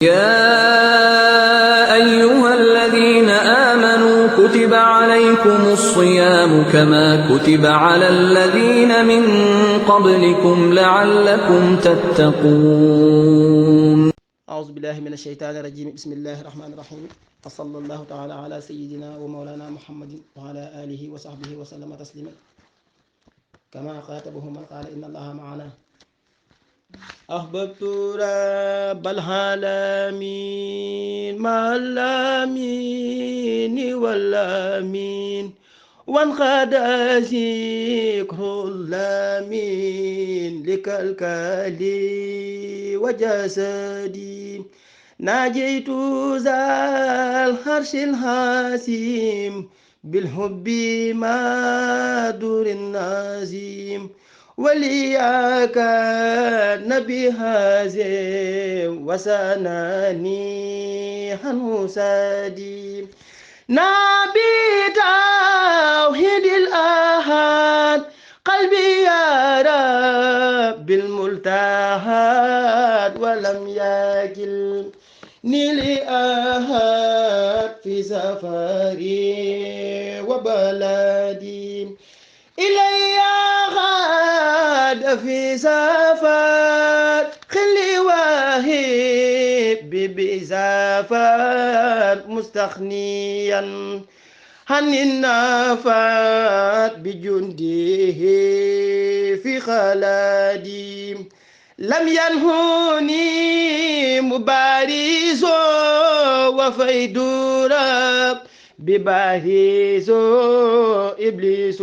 يا أيها الذين آمنوا كتب عليكم الصيام كما كتب على الذين من قبلكم لعلكم تتقون. أعوذ بالله من الشيطان الرجيم. بسم الله الرحمن الرحيم. وصلى الله تعالى على سيدنا ومولانا محمد وعلى آله وصحبه وسلم تسليما كما خاطبه من قال إن الله معنا. أحببت رب العالمين مع الأمين والأمين وانقاد ذكر الأمين لكالكالي وجسدي ناجيت ذا الحرش الحاسم بالحب ما دور النازم ولياك نبي هازم وسناني عنه سادي نبي توحيد الأحد قلبي يا رب الملتحد ولم يكلني لأحد في سفري وبلدي إلي غاد في سفر خلي واهب بزفر مستغنيا عن النفات بجنده في خلادي لم ينهني مبارز وفيد رب ببارز إبليس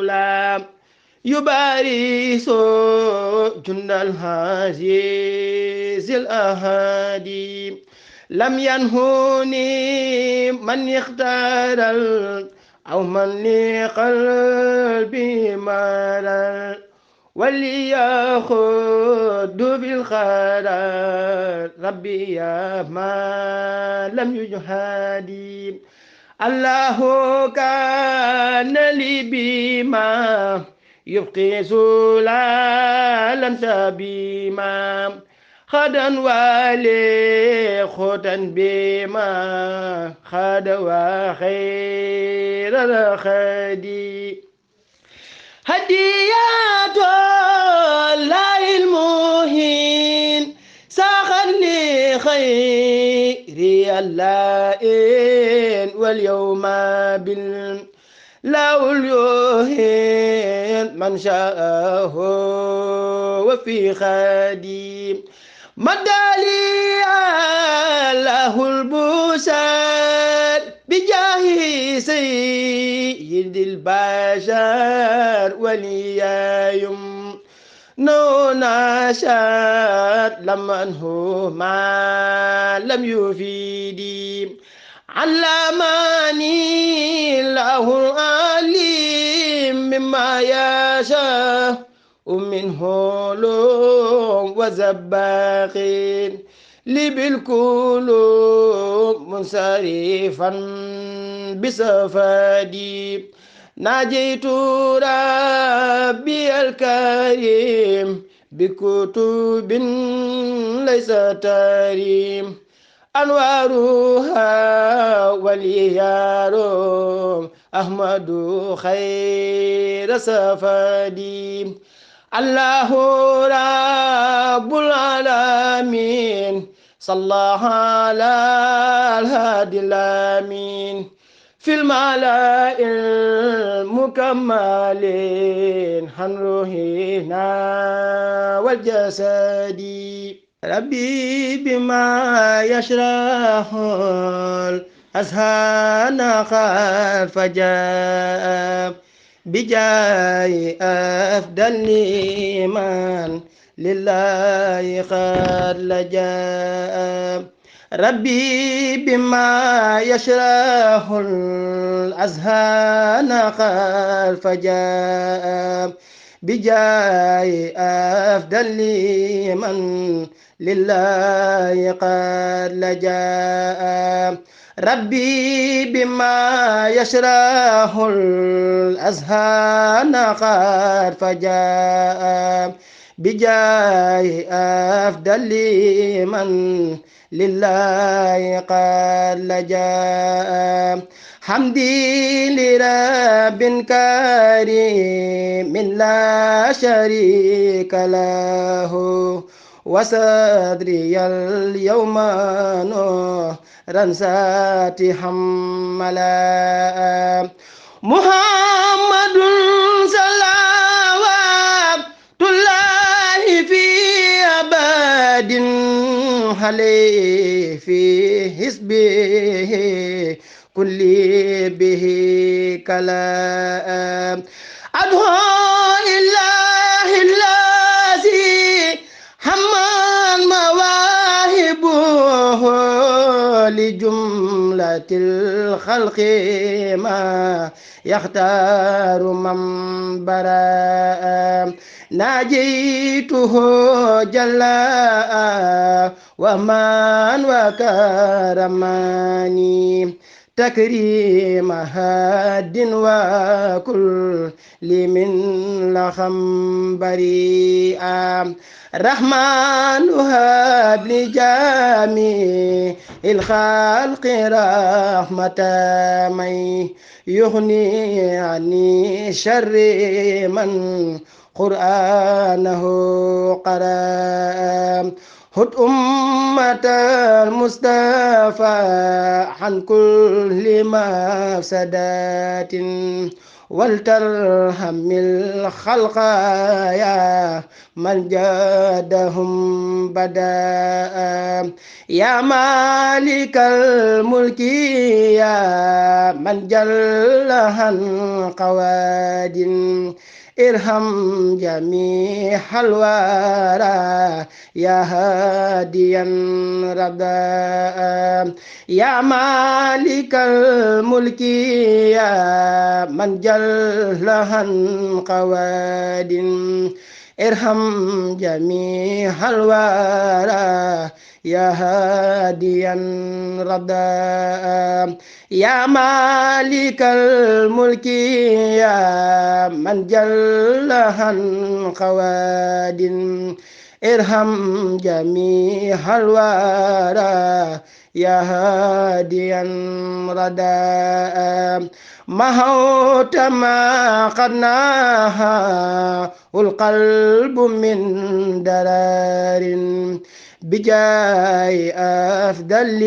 لا يبارز جند العزيز الأحادي لم ينهني من اختار أو من لقلبي مرر وليأخذ بالخير ربي يا ما لم يجهدي الله كان لي بما يبقي زلالا سبيما خدا والي خدا بما خد وخير الخدي هديات الله المهين ساخر لي خيري اللائن واليوم لو اليوهين من شاءه وفي خديم مدالي الله البشر بجاه سيد البشر وليايم نشات لمن هو ما لم يفيدي علمني الله العليم مما يشاء ومنه لوم وزباقين لي بالقلوب منصرفا بصفادي ناجيت ربي الكريم بكتب ليس تريم أنوارها وليارم أحمد خير سفدي الله رب العالمين صلى على الهادي الأمين في الملأ المكملين عن روحنا والجسد ربي بما يشرح الأذهان قد فجاء بجاي أفضل من لله قد لجاء ربي بما يشرح الأذهان قد فجاء بجاي أفضل من لله قد لجاء ربي بما يشرح الأذهان قد فجاء بجاه أفضل من لله قد لجأ حمدي لرب كريم لا شريك له وصدري اليوم نورا ساتحا ملا محمد صلوات الله في أبد عليه في حزبه كل به كلام أدعو إله الذي حمل مواهبه لجملة الخلق ما يختار من براء ناجيته جلاء ومن وكرماني تكريم هاد وكل من لخم بريئا رحمن هب لجميع الخلق رحمة من يغني عني شر من قرآنه قرأ هد أمة المصطفى عن كل مفسدات ولترحم الخلق يا من جادهم بداء يا مالك الملك يا من جل عن قواد ارحم جميع الورى يا هاديا رداء يا مالك الملك يا من جل عن قواد ارحم جميع الورى يا هاديا رداء يا مالك الملك يا من جل عن قواد ارحم جميع الورى يا هاديا رداء محوت ما قد نهى القلب من درار بجاي أفضل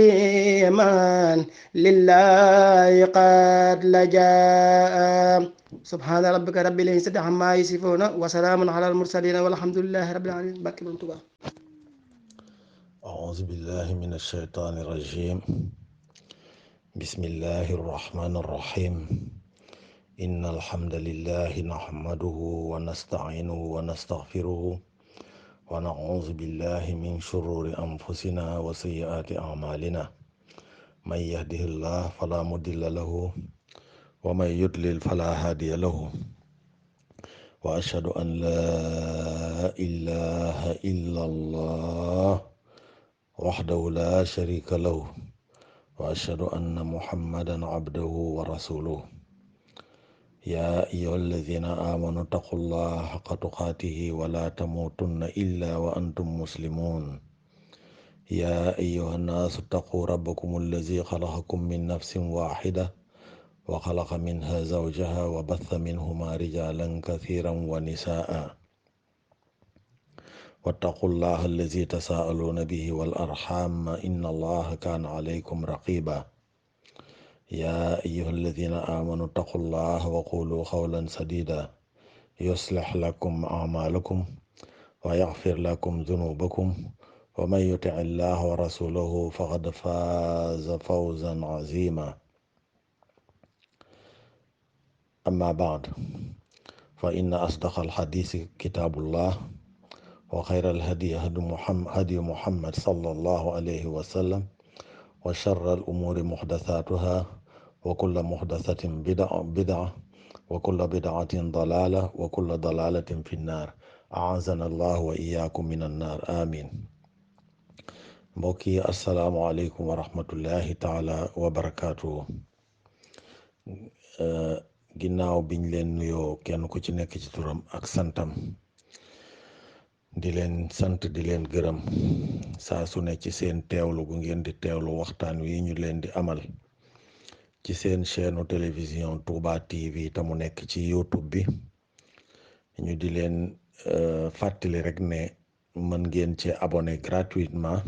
من لله قد لجأ سبحان ربك رب العزة عما يصفون وسلام على المرسلين والحمد لله رب العالمين. barke Borom Tuubaa. أعوذ بالله من الشيطان الرجيم بسم الله الرحمن الرحيم إن الحمد لله نحمده ونستعينه ونستغفره ونعوذ بالله من شرور أنفسنا وسيئات أعمالنا من يهده الله فلا مضل له ومن يضلل فلا هادي له وأشهد أن لا إله إلا الله وحده لا شريك له وأشهد أن محمدا عبده ورسوله يا أيها الذين آمنوا اتقوا الله حق تقاته ولا تموتن إلا وأنتم مسلمون يا أيها الناس اتقوا ربكم الذي خلقكم من نفس واحدة وخلق منها زوجها وبث منهما رجالا كثيرا ونساء واتقوا الله الذي تساءلون به والأرحام إن الله كان عليكم رقيبا يا أيها الذين آمنوا اتقوا الله وقولوا قولا سديدا يصلح لكم أعمالكم ويغفر لكم ذنوبكم ومن يطع الله ورسوله فقد فاز فوزا عظيما أما بعد فإن أصدق الحديث كتاب الله وخير الهدي هدي محمد صلى الله عليه وسلم وشر الأمور محدثاتها وكل محدثة بدعة وكل بدعة ضلالة وكل ضلالة في النار أعاذنا الله وإياكم من النار آمين. mbokki assalaamu aleykum wa rahmatullahi taala wa barakaatu. ginnaaw biñ leen nuyoo kenn ku ci nekk ci turam ak santam di leen sant di leen gërëm saa su ne ci seen teewlu gu ngeen di teewlu waxtaan wi ñu leen di amal ci seen chaîne télévision Touba TV te mu nekk ci YouTube bi ñu di leen fàttali rek ne mën ngeen ci abonné gratuitement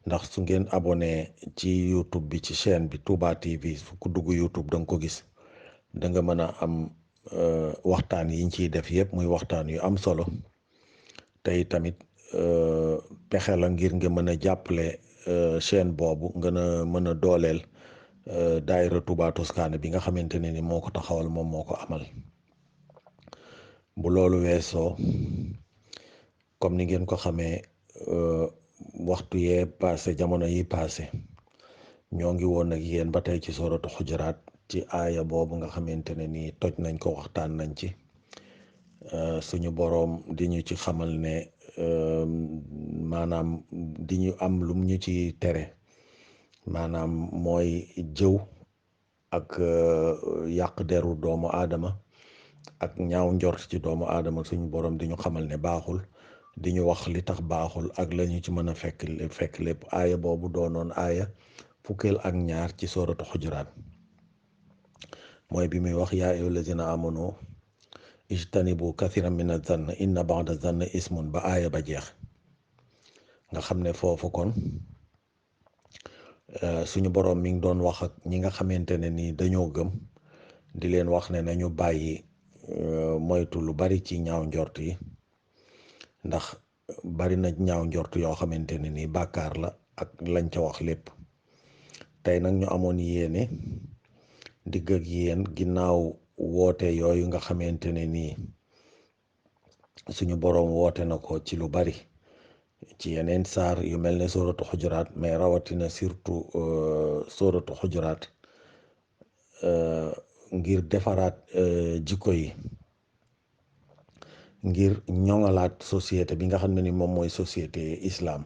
ndax su ngeen abonné ci YouTube bi ci chaîne bi Touba TV fu ku dugg YouTube da nga ko gis da nga mën a am waxtaan yiñ ciy def yëpp muy waxtaan yu am solo tey tamit pexe la ngir nga mën a jàppale chaîne boobu nga mën a dooleel daayira Touba Toscana bi nga xamante ne ni moo ko taxawal moom moo ko amal bu loolu weesoo comme ni ngeen ko xamee waxtu yee passé jamono yi passé ñoo ngi woon ak yéen ba tey ci sooratu xujuraat ci aaya boobu nga xamante ne ni toj nañ ko waxtaan nañ ci suñu boroom di ñu ci xamal ne maanaam di ñu am lum ñu ci tere maanaam mooy jëw ak yàq deru doomu aadama ak ñaaw njort ci doomu aadama suñu boroom di ñu xamal ne baaxul di ñu wax li tax baaxul ak la ñu ci mën a fekk lépp aaya boobu doonoon aaya fukkeel ak ñaar ci sooratu xujuraat mooy bi muy wax yaa ayyuhal lazina amanu ijtanibu kathiran mina zann inna ba'da zann ismun ba aaya ba jeex nga xam ne foofu kon suñu boroom mi ngi doon wax ak ñi nga xamante ne ni dañoo gëm di leen wax ne nañu bàyyi moytu lu bari ci ñaaw njort yi ndax bari na ñaaw njort yoo xamante ne ni bàkkaar la ak lañ ca wax lépp tey nag ñu amoon yéene digg ak yéen ginnaaw woote yooyu nga xamante ne nii suñu boroom woote na ko ci lu bari ci yeneen saar yu mel ne sooratu xujuraat mais rawatina surtout sooratu xujuraat ngir defaraat jikko yi ngir ñoŋalaat société bi nga xam ne ni moom mooy société islam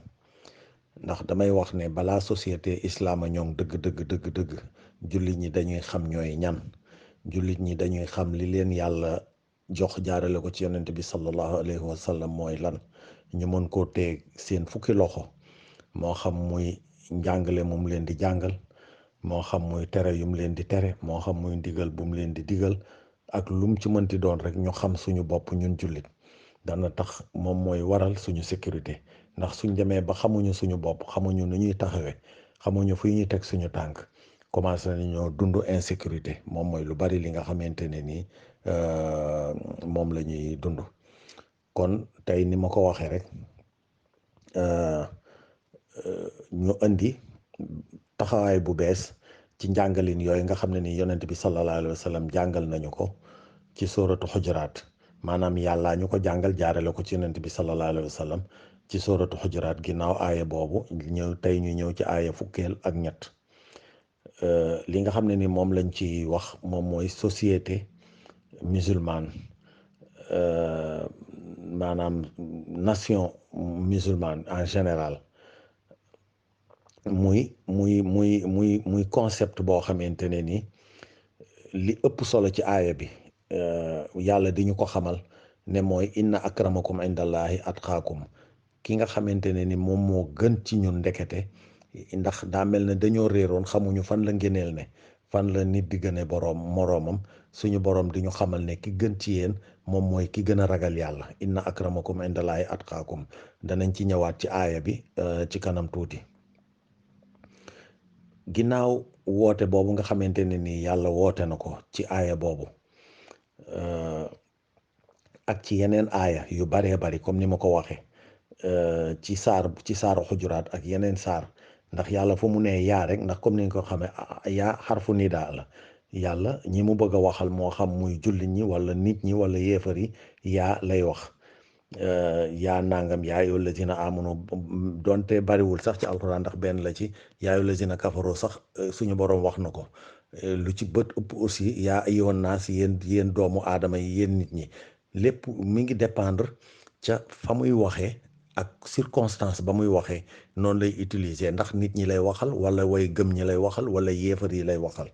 ndax damay wax ne balaa société islam a ñoŋ dëgg jullit ñi dañuy xam ñooy ñan jullit ñi dañuy xam li leen yàlla jox jaarale ko ci yonent bi sallallahu alayhi wa sallam mooy lan ñu mën koo teeg seen fukki loxo moo xam muy njàngale mu leen di jàngal moo xam muy tere yu mu leen di tere moo xam muy ndigal bu mu leen di digal ak lum ci mënti doon rek ñu xam suñu bopp ñun jullit dana tax moom mooy waral suñu sécurité ndax suñ demee ba xamuñu suñu bopp xamuñu nu ñuy taxawee xamuñu fu ñuy teg suñu tànk commencé nañoo dund insécurité moom mooy lu bari li nga xamante ne nii moom la ñuy dund kon tey ni ma ko waxee rek ñu indi taxawaay bu bees ci njàngalin yooyu nga xam ne ni yonent bi sallallahu alayhi wa sallam jàngal nañu ko ci sooratu xujuraat maanaam yàllaa ñu ko jàngal jaarale ko ci yonent bi sallallahu alayhi wa sallam ci sooratu xujuraat ginnaaw aaya boobu tey ñu ñëw ci aaya fukkeel ak ñett li nga xam ne ni moom lañ ci wax moom mooy société musulmane maanaam nation musulmane en général muy concept boo xamante ne ni li ëpp solo ci aaya bi yàlla di ñu ko xamal ne mooy inna akramakum indallahi atqaakum ki nga xamante ne ni moom moo gën ci ñun ndekete ndax daa mel ne dañoo réeroon xamuñu fan la ngëneel ne fan la nit di gëne moroomam suñu boroom di ñu xamal ne ki gën ci yéen moom mooy ki gën a ragal yàlla inna akramakum indallahi atqaakum danañ ci ñëwaat ci aaya bi ci kanam tuuti ginnaaw woote boobu nga xamante ne ni yàlla woote na ko ci aaya boobu ak ci yeneen aaya yu baree bari comme ni ma ko waxee ci saaru xujuraat ak yeneen saar ndax yàlla fu mu nee yaa rek ndax comme ni nga ko xamee yaa xarfu nidaa la yàlla ñi mu bëgg a waxal moo xam muy jullit ñi wala nit ñi wala yéefar yi yaa lay wax yaa nangam yaa ayyuhal lazina amanu donte bariwul sax ci alxuraan ndax benn la ci yaa ayyuhal lazina kafaru sax suñu boroom wax na ko lu ci bët ëpp aussi yaa ayyuhan naas yéen doomu aadama yi yéen nit ñi lépp mi ngi dépendre ca fa muy waxee ak circonstance ba muy waxee noonu lay utiliser ndax nit ñi lay waxal wala way gëm ñi lay waxal wala yéefar yi lay waxal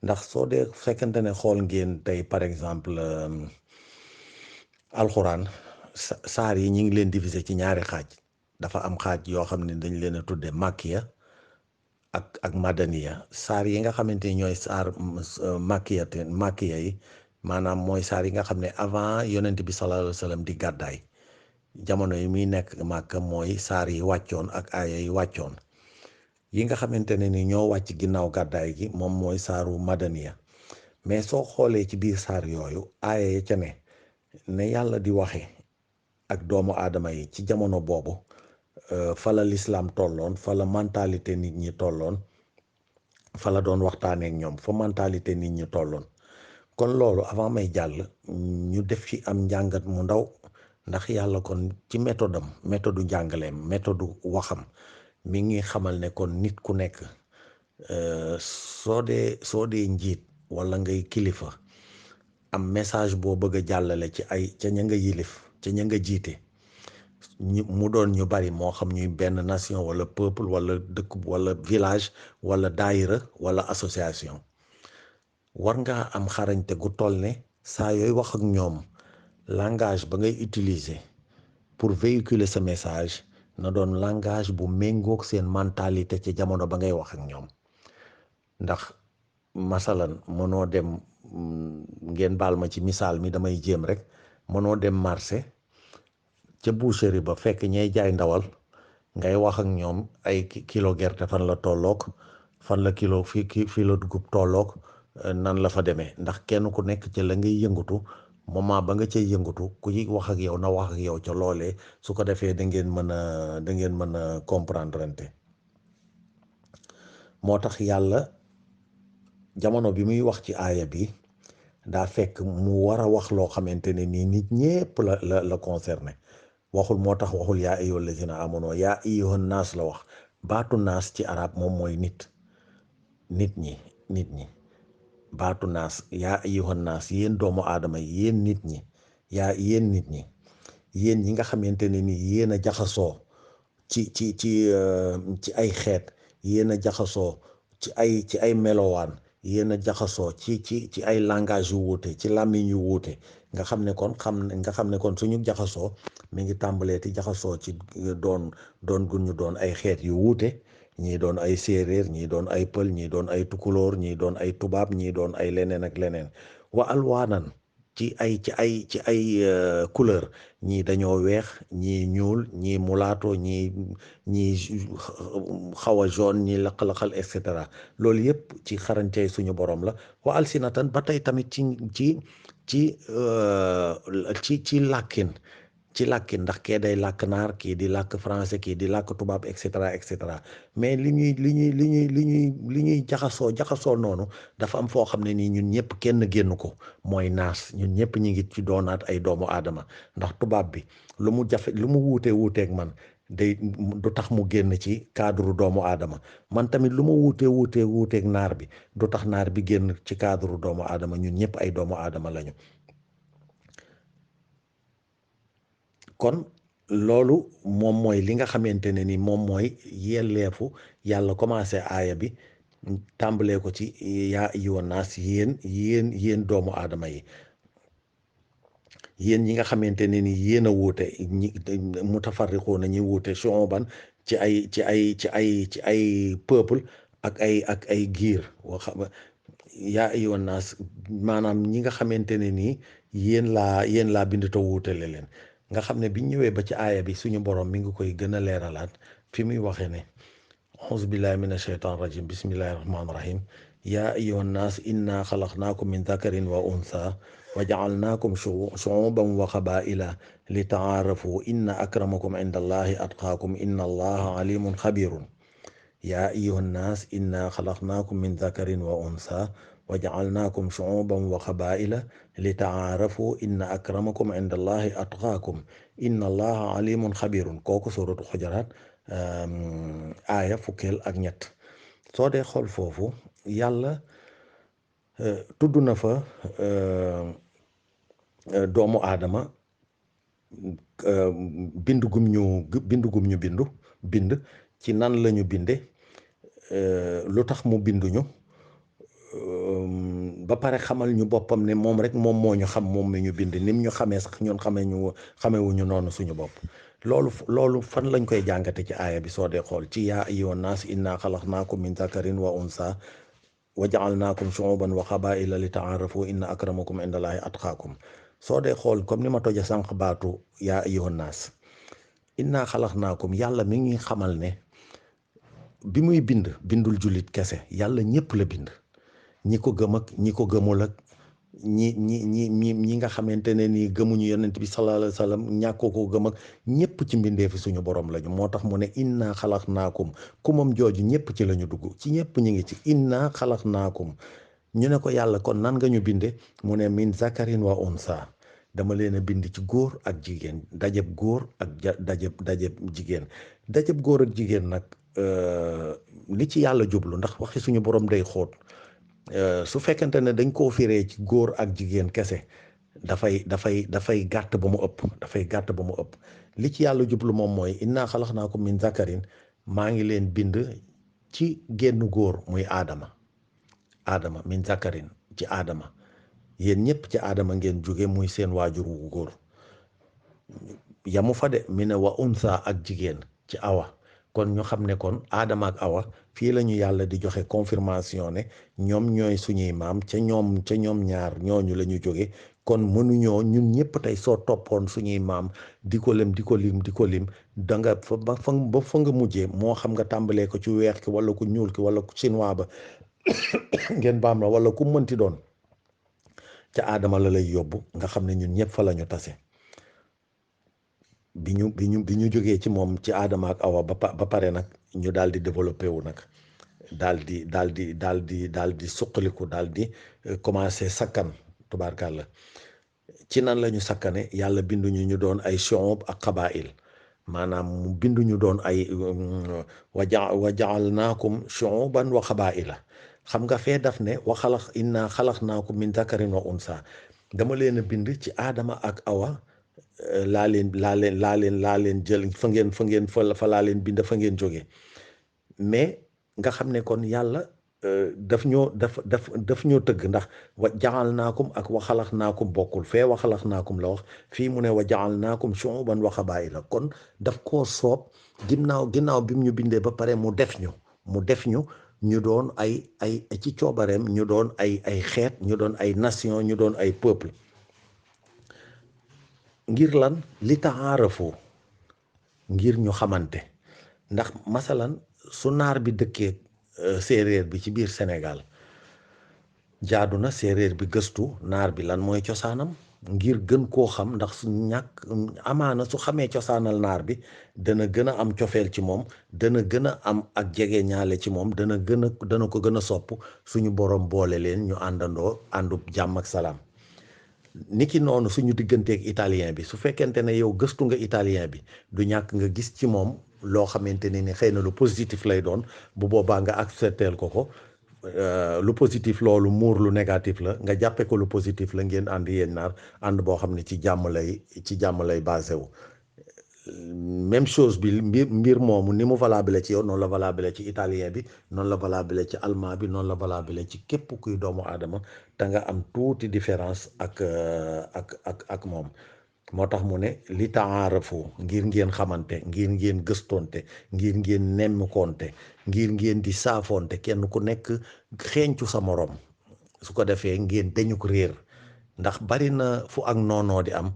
ndax soo dee fekkante ne xool ngeen tey par exemple alxuraan saar yi ñu ngi leen diviser ci ñaari xaaj. dafa am xaaj yoo xam ne dañ leen a tudde makkiya ak madaniya. saar yi nga xamante ni ñooy saar makkiya yi maanaam mooy saar yi nga xam ne avant yonent bi sallallahu alayhi wa sallam di gàddaay jamono yi muy nekk Màkka mooy saar yi wàccoon ak aaya yi wàccoon. yi nga xamante ne ni ñoo wàcc ginnaaw gàddaay gi moom mooy saaru madaniya. mais soo xoolee ci biir saar yooyu aaya ya ca ne yàlla di waxe ak doomu aadama yi ci jamono boobu fa la lislaam tolloon fa la mentalité nit ñi tolloon fa la doon waxtaanee ak ñoom fa mentalité nit ñi tolloon. kon loolu avant may jàll ñu def ci am njàngat mu ndaw ndax yàlla kon ci méthode njàngaleem méthode waxam mi ngi xamal ne kon nit ku nekk soo dee njiit wala ngay kilifa am message boo bëgg a jàllale ci ca ña nga yilif ca ña nga jiite mu doon ñu bari moo xam ñuy benn nation wala peuple wala dëkk wala village wala daayira wala association war ngaa am xarañte gu toll ne saa yooyu wax ak ñoom langage ba ngay utiliser pour véhiculer sa message na doon langage bu méngoog seen mentalité ci jamono ba ngay wax ak ñoom. ndax masalan mënoo dem ngeen baal ma ci misaal mi damay jéem rek mënoo dem marché ca boucherie ba fekk ñay jaay ndawal ngay wax ak ñoom ay kilo gerte fan la tolloog fan la kilo fii la dugub tolloog nan la fa demee ndax kenn ku nekk ci la ngay yëngatu moment ba nga cay yëngatu ku yi wax ak yow na wax ak yow ca loolee su ko defee da ngeen mën a comprendre nte moo tax yàlla jamono bi muy wax ci aaya bi daa fekk mu war a wax loo xamante ne nii nit ñépp la concerné waxul moo tax waxul yaa ayyuhal lazina amanu yaa ayyuhan naas la wax baatu naas ci arab moom mooy nit ñi baatu naas yaa ayyuhan naas yéen doomu aadama yi yéen nit ñi yéen ñi nga xamante ne nii yéen a jaxasoo ci ay xeet yéen a jaxasoo ci ay melowaan yéen a jaxasoo ci ay langage yu wuute ci làmmiñ yu wuute nga xam ne kon suñu jaxasoo mi ngi tàmbalee ti jaxasoo ci doon gu ñu doon ay xeet yu wuute ñii doon ay séeréer ñii doon ay pël ñii doon ay tukulóor ñii doon ay tubaab ñii doon ay leneen ak leneen wa alwaanan ci ay couleur ñii dañoo weex ñii ñuul ñii mulaato ñii xaw a jaune ñii laq-laqal et cetera loolu yëpp ci xarañtey suñu borom la wa alsinatan ba tey tamit ci làkkin ndax kee day làkk naar kii di làkk français kii di làkk tubaab et cetera mais li ñuy jaxasoo noonu dafa am foo xam ne nii ñun ñëpp kenn génn ko mooy naas ñun ñëpp ñu ngi ci doonaat ay doomu aadama ndax tubaab bi lu mu wuuteeg man day du tax mu génn ci cadre doomu aadama man tamit lu ma wuuteeg naar bi du tax naar bi génn ci cadre doomu aadama ñun ñëpp ay doomu aadama lañu. kon loolu moom mooy li nga xamante ne ni moom mooy yelleefu yàlla commencé aaya bi tàmbalee ko ci yaa ayyuhan naas yéen doomu aadama yi yéen ñi nga xamante ne ni yéen a wuute ñi mutafarriquuna ñi wuute shu'uban ci ay peuple ak ay giir yaa ayyuhan naas maanaam ñi nga xamante ne nii yéen laa bind te wuutale leen nga xam ne biñ ñëwee ba ci aaya bi suñu borom mi ngi koy gën a leeralaat fi muy waxee ne auzu billahi min ashaytan rajim bismillahi rahmani rahim yaa ayyuhan naas inna xalaqnaakum min dakarin wa untha wa ja'alnaakum shu'uban wa qabaa'ila li ta'aarafu inna akramakum inda allahi atqaakum inna allaha alimun xabirun yaa ayyuhan naas inna xalaqnaakum min dakarin wa untha wa ja'alnaakum shu'uban wa qabaa'ila li ta'aarafu inna akramakum inda allahi atqaakum inna allaha alimun xabirun kooku suratu xujaraat aaya fukkeel ak ñett soo dee xool foofu yàlla tudd na fa doomu aadama bind gum ñu bind ci nan lañu binde lu tax mu binduñu ba pare xamal ñu boppam ne moom rek moom moo ñu xam, moom mi ñu bind, nim ñu xamee sax ñun xamewuñu noonu suñu bopp. loolu fan lañ koy jàngate ci aaya bi soo dee xool ci yaa ayyuhan naas inna xalaqnaakum min zakarin wa unsa wa ja'alnaakum shu'uban wa qabaa'ila li ta'aarafu inna akramakum indallaahi atqaakum. soo dee xool comme ni ma toja sànq baatu yaa ayyuhan naas inna xalaqnaakum, yàlla mi ngi xamal ne bi muy bindul jullit kese, yàlla ñëpp la bind, ñi ko gëm ak ñi ko gëmul ak ñi nga xamante ne nii gëmuñu yonent bi sallallahu alayhi wa sallam, ñàkkoo ko gëm ak ñëpp ci mbindeefi suñu borom lañu. moo tax mu ne inna xalaqnaakum, ku moom jooju ñëpp ci lañu dugg, ci ñëpp ñu ngi ci inna xalaqnaakum. ñu ne ko yàlla kon nan nga ñu binde, mu ne min zakarin wa unsa, dama leen a bind ci góor ak jigéen, dajeb góor ak dajeb jigéen. dajeb góor ak jigéen nag li ci yàlla jublu, ndax waxi suñu borom day xóot. su fekkente ne dañ koo firee ci góor ak jigéen kese, dafay gàtt ba mu ëpp. li ci yàlla jublu moom mooy inna xalaqnaakum min zakarin, maa ngi leen bind ci génn góor muy aadama min zakarin, ci aadama. yéen ñëpp ci aadama ngeen jóge, muy seen waajur wu góor. yamu fa de, mi ne wa unsa ak jigéen ci awa. kon ñu xam ne kon aadama ak awa fii la ñu yàlla di joxe confirmation ne ñoom ñooy suñuy maam, ca ñoom ñaar ñooñu la ñu jóge. kon mënuñoo ñun ñëpp tey soo toppoon suñuy maam di ko lim da nga ba fa nga mujjee, moo xam nga tàmbalee ko ci weex ki wala ku ñuul ki wala ku chinois ba ngeen baam la, wala ku mënti doon, ca aadama la lay yóbbu. nga xam ne ñun ñëpp fa la ñu tase. bi ñu jógee ci moom, ci aadama ak awa ba pare nag ñu daal di développé wu nag, daal di suqaliku, daal di commencé sakkan, tubaarkàlla. ci nan la ñu sakkane, yàlla binduñu ñu doon ay shu'ub ak qabaa'il, maanaam mu binduñu doon ay wa ja'alnaakum shu'uban wa qabaa'ila. xam nga fee daf ne inna xalaqnaakum min zakarin wa unsa, dama leen a bind ci aadama ak awa. laa leen jël fa laa leen bind, fa ngeen jóge. mais nga xam ne kon yàlla daf ñoo tëgg, ndax wa ja'alnaakum ak wa xalaqnaakum bokkul. fee wa xalaqnaakum la wax, fii mu ne wa ja'alnaakum shu'uban wa qabaa'ila. kon daf koo soob ginnaaw bi mu ñu bindee ba pare mu def ñu ñu doon ay ci coobareem, ñu doon ay xeet, ñu doon ay nation, ñu doon ay peuple. ngir lan? li ta'aarafu, ngir ñu xamante. ndax masalan su naar bi dëkkee séeréer bi ci biir Sénégal, jaadu na séeréer bi gëstu naar bi lan mooy cosaanam, ngir gën koo xam. ndax su amaana su xamee cosaanal naar bi, dana gën a am cofeel ci moom, dana gën a am ak jege ñaale ci moom, dana ko gën a sopp. suñu borom boole leen ñu àndandoo àndub jàmm ak salaam. niki noonu suñu digganteeg italien bi, su fekkente ne yow gëstu nga italien bi, du ñàkk nga gis ci moom loo xamante ni xëy na lu positif lay doon. bu boobaa nga accepteel ko lu positif loolu muur lu négatif la, nga jàppe ko lu positif la, ngeen ànd yéen ñaar ànd boo xam ne ci jàmm lay basé wu. même chose bi, mbir moomu ni mu valable ci yow, noonu la valable ci italien bi, noonu la valable ci allemand bi, noonu la valable ci képp kuy doomu aadama, te nga am tuuti différence ak moom. moo tax mu ne li ta'aarafu, ngir ngeen xamante, ngir ngeen gëstonte, ngir ngeen nemmikonte, ngir ngeen di saafonte, kenn ku nekk xeeñcu sa morom. su ko defee ngeen dañu ko réer. ndax bari na fu ak noonoo di am,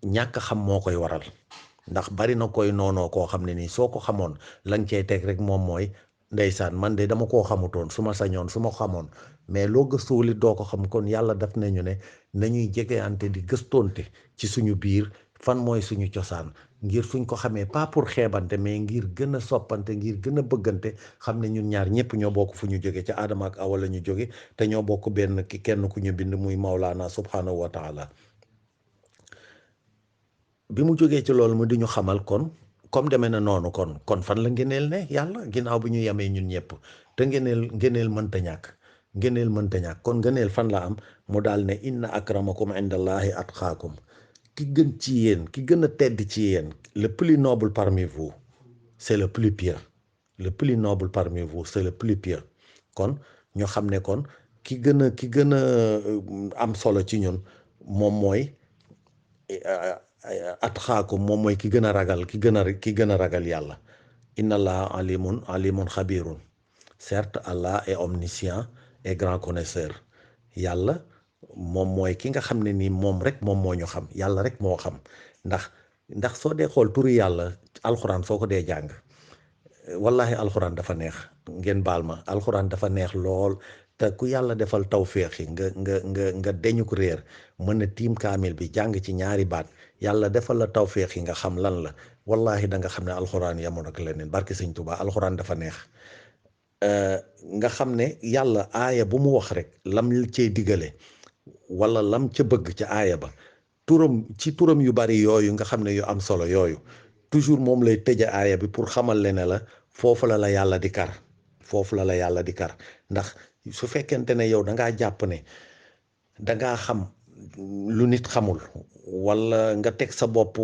ñàkk xam moo koy waral. ndax bari na koy noonoo koo xam ne nii soo ko xamoon lañ cey teg rek moom mooy ndeysaan man de dama koo xamutoon, su ma sañoon su ma xamoon. mais loo gëstuwul it doo ko xam. kon yàlla daf nañu ne nañuy jegeante di gëstoonte ci suñu biir, fan mooy suñu cosaan, ngir suñ ko xamee pas pour xeebante, mais ngir gën a soppante, ngir gën a bëggante. xam ne ñun ñaar ñëpp ñoo bokk fu ñu jóge, ca aadama ak awa la ñu jóge, te ñoo bokk kenn ku ñu bind muy Mawlaana subhanahu wa taala. bi mu jógee ci loolu mu di ñu xamal kon comme demee na noonu kon fan la ngëneel ne yàlla, ginnaaw bi ñu yemee ñun ñëpp. te ngëneel mënta ñàkk. kon ngëneel fan la am? mu daal ne inna akramakum indallahi atqaakum, ki gën ci yéen, ki gën a tedd ci yéen, le plus noble parmi vous c'est le plus pieux. le plus noble parmi vous c'est le plus pieux. kon ñu xam ne kon ki gën a am solo ci ñun moom mooy atxaakum, moom mooy ki gën a ragal ki gën a ragal yàlla. inna allah alimun xabirun. Certes, Allah est omniscient et grand connaisseur. yàlla moom mooy ki nga xam ne nii moom rek moom moo ñu xam, yàlla rek moo xam. ndax soo dee xool turi yàlla alxuraan soo ko dee jàng, wallahi alxuraan dafa neex, ngeen baal ma, alxuraan dafa neex lool. te ku yàlla defal tawféex yi nga deñu ko réer, mën a tiim kaamil bi jàng ci ñaari baat, yàlla defal la tawféex yi nga xam lan la, wallahi da nga xam ne alxuraan yamoon ak leneen. barke sëñ Tuubaa, alxuraan dafa neex. nga xam ne yàlla aaya bu mu wax rek lam cee digale wala lam ca bëgg ca aaya ba, turam yu bari yooyu nga xam ne yu am solo yooyu, toujours moom lay tëja aaya bi pour xamal le ne la foofu la yàlla di kar, foofu la yàlla di kar. ndax su fekkente ne yow da ngaa jàpp ne da ngaa xam lu nit xamul, wala nga teg sa bopp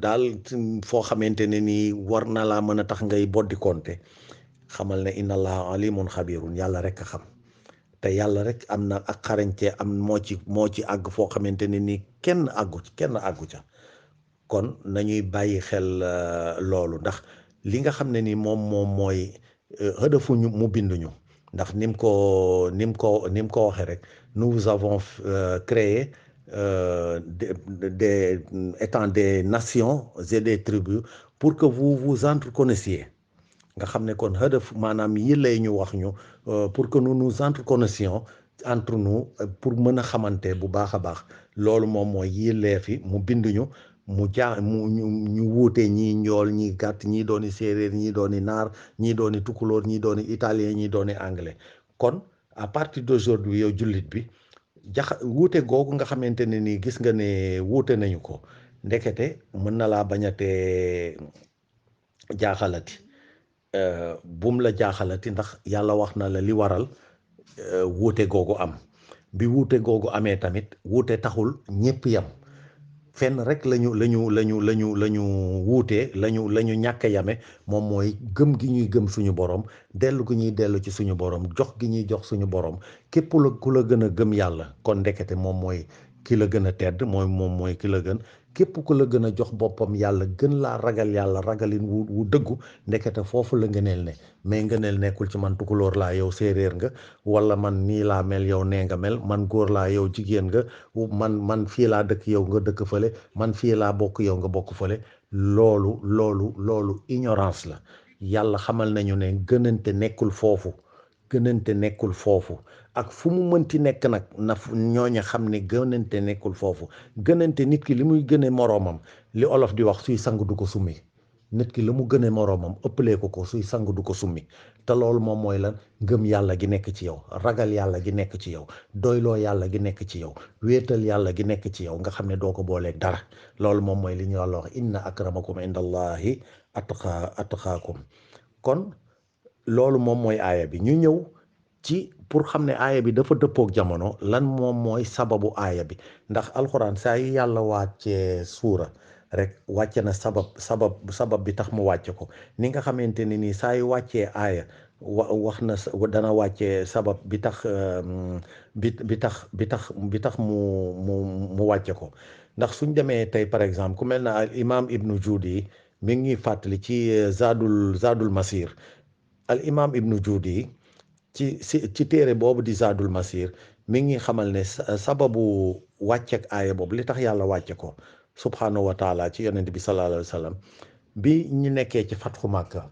daal foo xamante ne nii war na laa mën a tax ngay boddi konte, xamal ne inna allaha alimun xabirun, yàlla rek a xam. te yàlla rek am na ak xarañte, am moo ci àgg foo xamante ne nii kenn àggu ca. kon nañuy bàyyi xel loolu, ndax li nga xam ne ni moom mooy hëdafu ñu mu binduñu. ndax ni mu ko waxee rek, nous avons créé étant des nations et des tribus pour que vous vous entreconnaissiez. nga xam ne kon hëdaf maanaam yi lay ñu wax ñu pour que nous nous entreconnaissions entre nous, pour mën a xamante bu baax a baax. loolu moom mooy yillee fi mu binduñu, ñu wuute, ñii njool, ñii gàtt, ñii dooni séeréer, ñii dooni naar, ñii dooni tukulóor, ñii dooni italien, ñii dooni anglais. kon à partir d'aujourd'hui yow jullit bi, wuute googu nga xamante ne nii gis nga ne wuute nañu ko, ndekete mën na laa bañatee jaaxalati. bum la jaaxalati, ndax yàlla wax na la li waral wuute googu am. bi wuute googu amee tamit, wuute taxul ñëpp yam. fenn rek lañu wuutee, lañu ñàkk a yame, moom mooy gëm gi ñuy gëm suñu borom, dellu gi ñuy dellu ci suñu borom, jox gi ñuy jox suñu borom. képp ku la gën a gëm yàlla, kon ndekete moom mooy ki la gën a tedd, moom mooy ki la gën. képp ku la gën a jox boppam yàlla, gën laa ragal yàlla ragalin wu dëggu, ndekete foofu la ngëneel ne. mais ngëneel nekkul ci man tukulóor laa yow séeréer nga, wala man nii laa mel yow nee nga mel, man góor laa yow jigéen nga, man fii laa dëkk yow nga dëkk fële, man fii laa bokk yow nga bokk fële. loolu ignorance la. yàlla xamal nañu ne gënante nekkul foofu. ak fu mu mënti nekk nag na ñooña xam ne gënante nekkul foofu. gënante, nit ki li muy gëne moroomam, li olof di wax suy sang du ko summi. nit ki la mu gëne moroomam ëppalee ko suy sang du ko summi. te loolu moom mooy lan? gëm yàlla gi nekk ci yow, ragal yàlla gi nekk ci yow, doyloo yàlla gi nekk ci yow, wéetal yàlla gi nekk ci yow, nga xam ne doo ko booleeg dara. loolu moom mooy li ñu yàlla wax, inna akramakum indallahi atqaakum. kon loolu moom mooy aaya bi. ñu ñëw ci pour xam ne aaya bi dafa dëppook jamono, lan moom mooy sababu aaya bi. ndax alxuraan saa yi yàlla wàccee suura rek wàcce na sabab bi tax mu wàcce ko. ni nga xamante ne nii saa yu wàccee aaya wax na dana wàccee sabab bi tax bi tax mu wàcce ko. ndax suñ demee tey par exemple ku mel na al imam ibnu Juudi mi ngi fàttali ci zadul masir. al imam ibnu Juudi ci téere boobu di zadul masir mi ngi xamal ne sababu wàcceek aaya boobu, li tax yàlla wàcce ko subhanahu wa taala ci yonent bi sallallahu alayhi wa sallam, bi ñu nekkee ci fatxu màkka,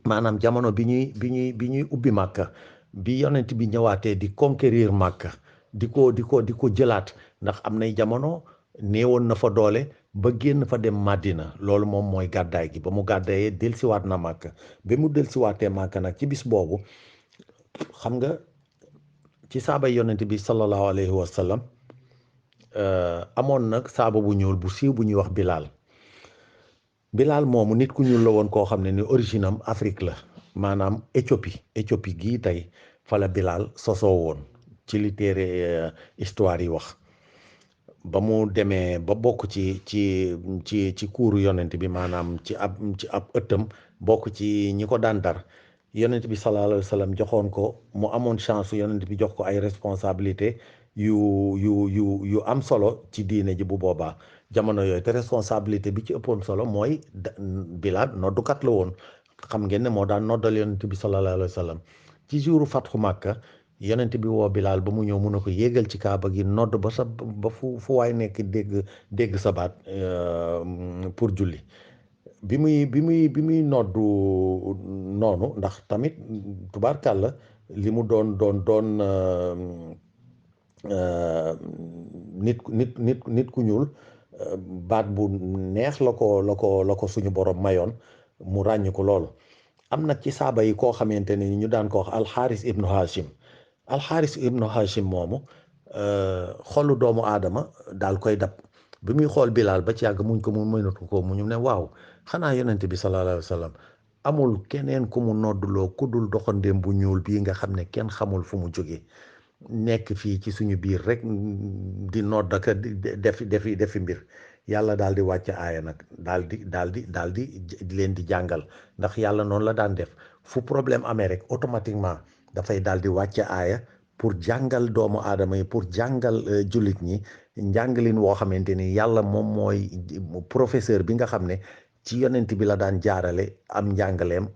maanaam jamono bi ñuy ubbi màkka, bi yonent bi ñëwaatee di conquérir màkka, di ko jëlaat. ndax am nay jamono néewoon na fa doole ba génn fa dem Madina. loolu moom mooy gàddaay gi. ba mu gàddaayee delsiwaat na màkka. ba mu delsiwaatee màkka nag ci bis boobu, xam nga ci saaba yonent bi sallallahu alayhi wa sallam amoon nag saaba bu ñuul bu siiw bu ñuy wax Bilal moomu nit ku ñuul la woon koo xam ne ni origine am Afrique la, maanaam Éthiopie gii tey fa la Bilal sosoo woon ci li téere histoire yi wax. ba mu demee ba bokk ci kuuru yonent bi, maanaam ci ab ëttam, bokk ci ñi ko daan dar, yonent bi sallallahu alayhi wa sallam joxoon ko mu amoon chance yonent bi jox ko ay responsabilité yu am solo ci diine ji bu boobaa jamono yooyu te responsabilité bi ci ëppoon solo mooy Bilaal noddukat la woon xam ngeen ne moo daan noddal yonent bi sallallahu alayhi wa sallam ci jouru fatxu Màkka yonent bi woo Bilaal ba mu ñëw mun na ko yéegal ci kaaba gi nodd ba fu waay nekk dégg sa baat pour julli bi muy noddu noonu ndax tamit tubaarkàlla li mu doon nit ku ñuul baat bu neex la ko suñu borom mayoon mu ràññ ko loolu am nag ci saaba yi koo xamante ne ñu daan ko wax alxaaris ibnu hashim moomu xolu doomu aadama daal koy dab bi muy xool Bilaal ba ci yàgg muñ ko mu mënatu ko mu ñu ne waaw xanaa yonent bi sallallahu alayhi wa sallam amul keneen ku mu nodduloo ku dul doxandéem bu ñuul bii nga xam ne kenn xamul fu mu jógee nekk fii ci suñu biir rek di nodd ak defi mbir yàlla daal di wàcc aaya nag daal di leen di jàngal ndax yàlla noonu la daan def fu problème amee rek automatiquement dafay daal di wàcc aaya pour jàngal doomu aadama yi pour jàngal jullit ñi njàngalin woo xamante ni yàlla moom mooy professeur bi nga xam ne ci yonent bi la daan jaarale am njàngaleem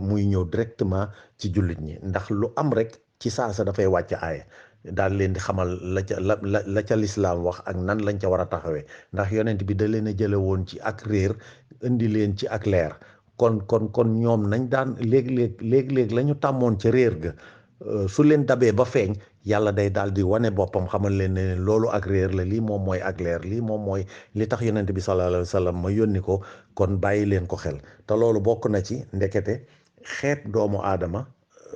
muy ñëw directement ci jullit ñi ndax lu am rek ci saasa dafay wàcc aaya daal leen di xamal la ca lislaam wax ak nan lañ ca war a taxawee ndax yonent bi da leen a jële woon ci ak réer indi leen ci ak leer kon ñoom nañ daan léeg-léeg la ñu tàmmoon ca réer ga su leen dabee ba feeñ yàlla day daal di wane boppam xamal leen ne loolu ak réer la lii moom mooy ak leer lii moom mooy li tax yonent bi sallallahu alayhi wa sallam ma yónni ko kon bàyyi leen ko xel te loolu bokk na ci ndekete xeeb doomu aadama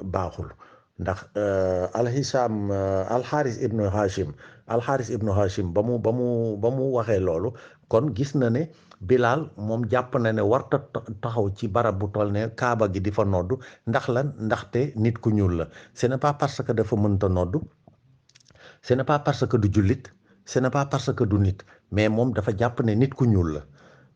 baaxul ndax alxaaris ibnu hashim ba mu waxee loolu kon gis na ne Bilaal moom jàpp na ne warta taxaw ci barab bu toll ne kaaba gi di fa noddu ndax lan ndaxte nit ku ñuul la ce n'est pas parce que dafa mënta noddu ce n'est pas parce que du jullit ce n'est pas parce que du nit mais moom dafa jàpp ne nit ku ñuul la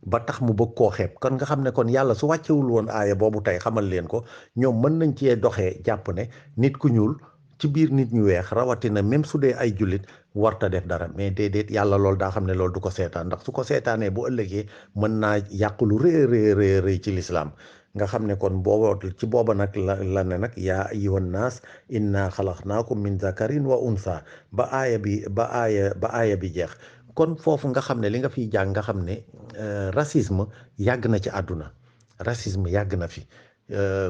ba tax mu bëgg koo xeeb kon nga xam ne kon yàlla su wàccewul woon aaya boobu tey xamal leen ko ñoom mën nañ cee doxee jàpp ne nit ku ñuul ci biir nit ñu weex rawatina même su dee ay jullit warta def dara mais déedéet yàlla loolu daa xam ne loolu du ko seetaan ndax su ko seetaanee bu ëllëgee mën naa yàq lu rëy ci lislaam nga xam ne kon booba nag la ne nag yaa ayyuhan naas inna xalaqnaakum min zakarin wa unsa ba aaya bi jeex kon foofu nga xam ne li nga fiy jàng nga xam ne racisme yàgg na ci àdduna racisme yàgg na fi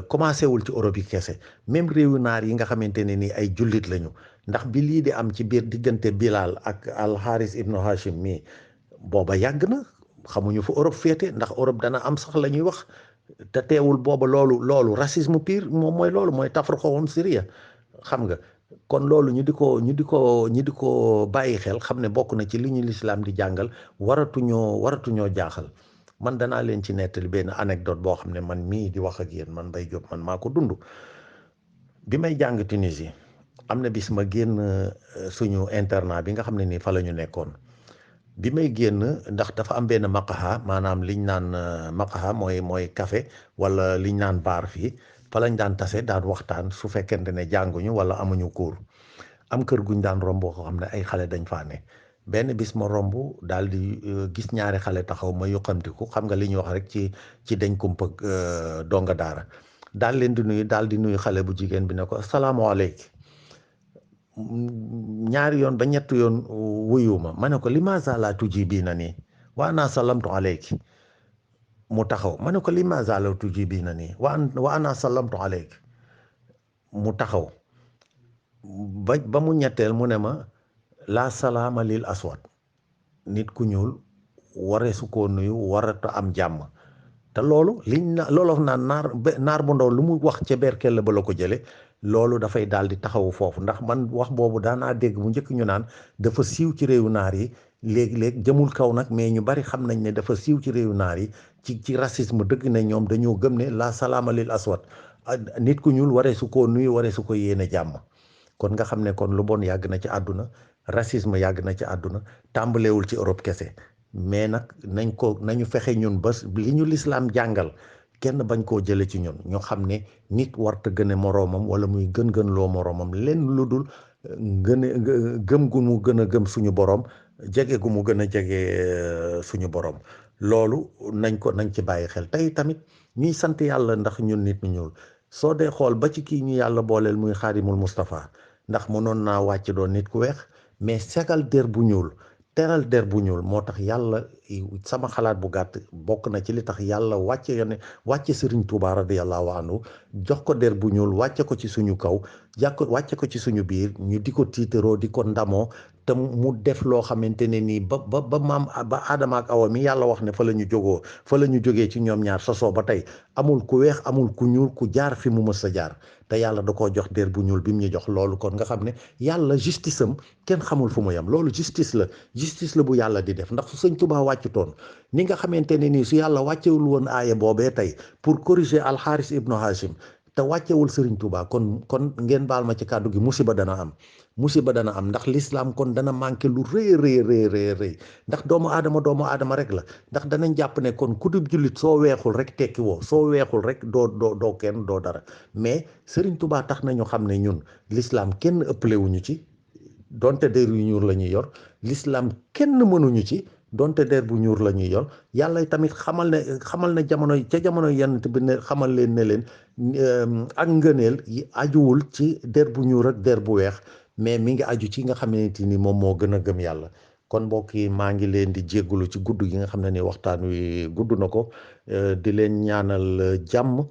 commencé wul ci Europe yi kese même réewu naar yi nga xamante ne ni ay jullit lañu ndax bi lii di am ci biir diggante Bilal ak alxaaris ibnu Hashim mii booba yàgg na xamuñu fu Europe féete ndax Europe dana am sax la ñuy wax te teewul booba loolu racisme pire moom mooy loolu mooy tafruqahum Syria xam nga kon loolu ñu di ko bàyyi xel xam ne bokk na ci li ñu lislaam di jàngal waratuñoo jaaxal man danaa leen ci nettali benn anecdote boo xam ne man mii di wax ak yéen man Mbaye Diop man maa ko dund bi may jàng Tunisie am na bis ma génn suñu internat bi nga xam ne nii fa la ñu nekkoon bi may génn ndax dafa am benn maqaha maanaam liñ naan maqaha mooy café wala liñ naan baar fii fa lañ daan tase daan waxtaan su fekkente ne jànguñu wala amuñu cours am kër guñ daan romb ko xam ne ay xale dañ faa ne benn bis ma romb daal di gis ñaari xale taxaw ma yuqamtiku xam nga li ñuy wax rek ci dañ kumpa donga daara daal leen di nuyu xale bu jigéen bi ne ko asalaamaaleykum ñaari yoon ba ñett yoon wuyuma ma ne ko limaza la tujibiina nii wa ana salamtu aleyki mu taxaw ma ne ko limaza la tujibiina nii wa ana salamtu aleyki mu taxaw ba mu ñetteel mu ne ma la salaama lil aswad nit ku ñuul waree su koo nuyu warata am jàmm te loolu loolu naan naar bu ndaw lu mu wax ca berkel ba la ko jële loolu dafay daal di taxawu foofu ndax man wax boobu daanaa dégg bu njëkk ñu naan dafa siiw ci réewu naar yi léegi-léegi jëmul kaw nag mais ñu bari xam nañ ne dafa siiw ci réewu naar yi ci racisme dëgg na ñoom dañoo gëm ne la salaama lil aswad nit ku ñuul waree su koo nuyu waree su ko yéene jàmm kon nga xam ne kon lu bon yàgg na ci àdduna racisme yàgg na ci àdduna tàmbalewul ci Europe kese mais nag nañu fexe ñun ba li ñu lislaam jàngal kenn bañ koo jële ci ñun ñu xam ne nit warta gëne moroomam wala muy gën loo moroomam lenn lu dul gëm gu mu gën a gëm suñu borom jege gu mu gën a jege suñu borom loolu nañ ci bàyyi xel tey tamit ñuy sant yàlla ndax ñun nit ñu ñuul soo dee xool ba ci kii ñu yàlla booleel muy xaadimul Moustapha ndax mënoon naa wàcc doon nit ku weex mais segal der bu ñuul teral der bu ñuul moo tax yàlla sama xalaat bu gàtt bokk na ci li tax yàlla wàcce Sëriñ Tuubaa radiyallahu anhu jox ko der bu ñuul wàcce ko ci suñu kaw wàcce ko ci suñu biir ñu di ko tiitaroo di ko ndamoo te mu def loo xamante ne nii ba maam ba Adama ak Awa mi yàlla wax ne fa la ñu jógee ci ñoom ñaar sosoo ba tey amul ku weex amul ku ñuul ku jaar fi mu mës a jaar te yàlla da koo jox der bu ñuul bi mu ñu jox loolu kon nga xam ne yàlla justice am kenn xamul fu mu yam loolu justice la bu yàlla di def ndax su Sëñ Tuubaa wàccutoon ni nga xamante ne nii su yàlla wàccewul woon aaya boobee tey pour corriger alxaaris ibnu Hashim te wàccewul Sëriñ Tuubaa kon ngeen baal ma ci kàddu gi musiba dana am ndax l'islam kon dana manqué lu rëy ndax doomu aadama rek la ndax danañ jàpp ne kon ku dub jullit soo weexul rek tekki woo soo weexul rek doo kenn doo dara mais Sëriñ Tuubaa tax nañu xam ne ñun l'islam kenn ëppalewuñu ci donte der yu ñuul la ñuy yor l'islam kenn mënuñu ci donte der bu ñuul la ñuy yor yàlla tamit xamal na jamono yenn bi ne xamal leen ne leen ak ngëneel yi ajuwul ci der bu ñuul ak der bu weex mais mi ngi aju ci nga xamante ni moom moo gën a gëm yàlla kon mbokk yi maa ngi leen di jéggulu ci gudd gi nga xam ne ni waxtaan wi gudd na ko di leen ñaanal jàmm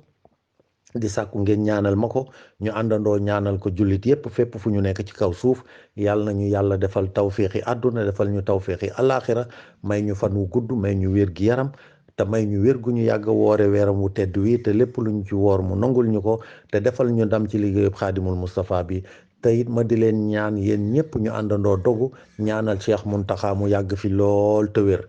di sàkku ngeen ñaanal ma ko ñu àndandoo ñaanal ko jullit yépp fépp fu ñu nekk ci kaw suuf yàlla nañu yàlla defal tawféexi àdduna defal ñu tawféexi alaaxira may ñu fan wu gudd may ñu wér gi yaram te may ñu wér gu ñu yàgg woore weeram wu tedd wi te lépp lu ñu ci woor mu nangul ñu ko te defal ñu ndam ci liggéeyub xaadimul Moustapha bi te it ma di leen ñaan yéen ñëpp ñu àndandoo dogu ñaanal Cheikh Mountakha mu yàgg fi lool te wér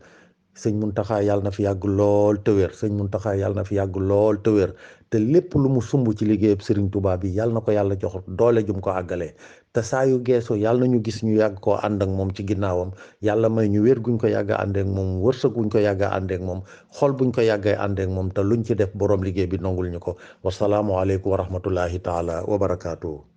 sëñ Mountakha yàlla na fi yàgg lool te wér sëñ Mountakha yàlla na fi yàgg lool te wér te lépp lu mu sumb ci liggéeyub Serigne Touba bi yàlla na ko yàlla jox doole jum ko àggalee te saa yu geesoo yàlla na ñu gis ñu yàgg koo ànd ak moom ci ginnaawam yàlla may ñu wér guñ ko yàgg a ànd ak moom wërsëg guñ ko yàgg a ànd ak moom xol buñ ko yàggee ànd ak moom te luñ ci def borom liggéey bi nongul ñu ko wasalaamualeykum wa rahmatullahi taala wa barakaatu.